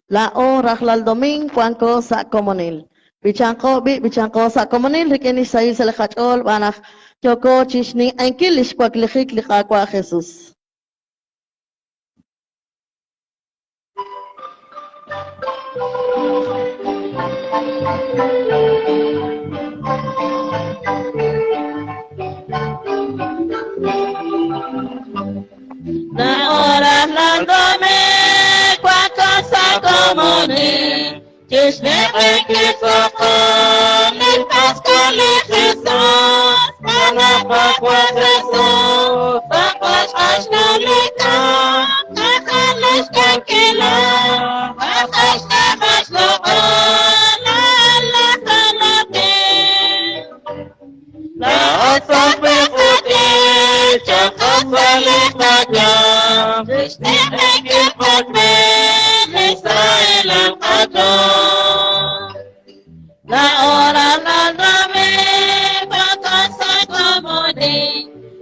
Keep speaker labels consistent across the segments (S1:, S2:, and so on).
S1: La hora al domingo cuanco sa comunil. Bichanco sa comunil rikini sai se le hachol banach choko chishni ankilish kwaklichik liqaqua Jesús.
S2: La hora hablándome, cuánto sa comunidad, que es que socorre el Pascual de Jesús, para Pascua Jesús, Pascua Ashnolita, Ajales Kankila, Ajash Namash Lo'on, La Asaf Befuti, Chakot Salih Najam, Krishna Ekipot Ben, Israel Al-Qadam. La hora la dame, Pakasa Komodi,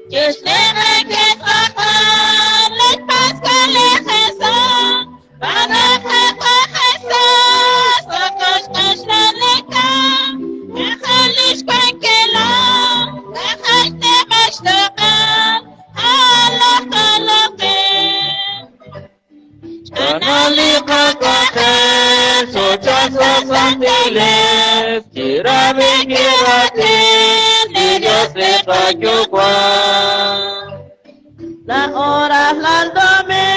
S2: Krishna Ekipot Ben, Les Pascal et Jesús, Barak Hekwa Jesús, Sokosh Kashla Leka, Echalish Kwankela, Echach Nemash Lo'an, Allah Khalaqin. Analika Kachen, Sochas Santiles, Kirami Kiratin, Dios Lepa Yukwan. La hora la dame,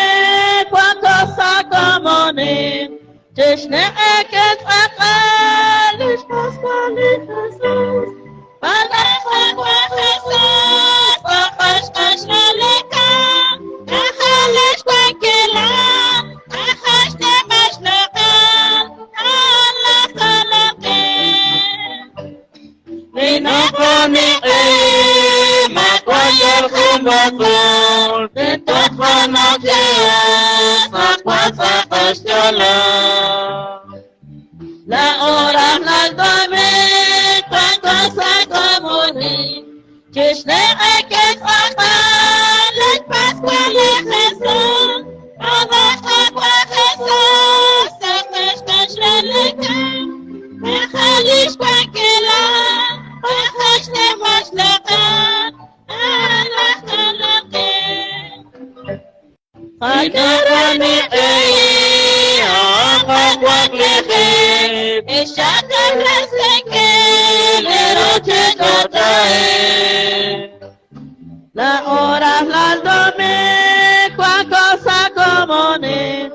S2: cuanto sa comunin, Tishne eket akalish Pascuali Jesús, Pascua Jesús, Pachash Kashnaleka, Achalish Kwankila, Achash Nemash Lo'an, Allah Khalaqin. Linapani Makwayal Khumbatul, Tintot Fanakiyas, Makwasa Kashtala. La hora la dame, cuando sa comunin, Krishna Eket Akal, Les Pascual de Jesús, Para Pascua Jesús, Sachash Kashleleka, Echalish Kwankela, Achash Nemash Lo'an, Allah Khalaqin. Chakarani Achak Waklichim, Ishatar Lesekel, Eroche Kotae. La hora la dome, cuanto sa comunin,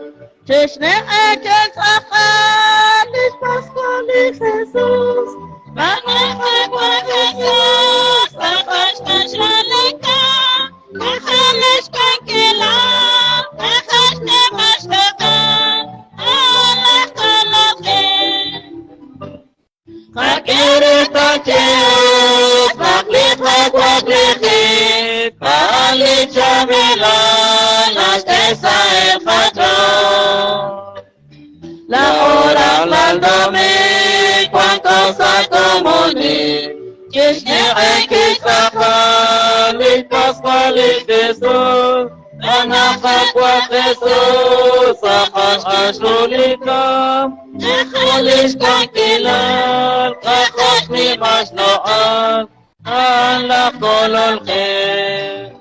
S2: Tishne Eket Achalish Pascuali Jesús, Barak Hekwa Jesús, Sachash Kashleleka, Achalish Kwankila, Achash Nemash Lo'an, Allah Khalaqin. Chakirit Tachiot, Maklit Hakwaklichit, Pa'alit Shamila, Nashtesa El Chadron. La hora la dame, cuanto sa comunin, Krishna Ekit Akal, Pascual Jesús, Ana Pascua Jesús, Achash Ashnolita, Echalish Kwankila, Achash Nemash Lo'an, Allah Khalaqin.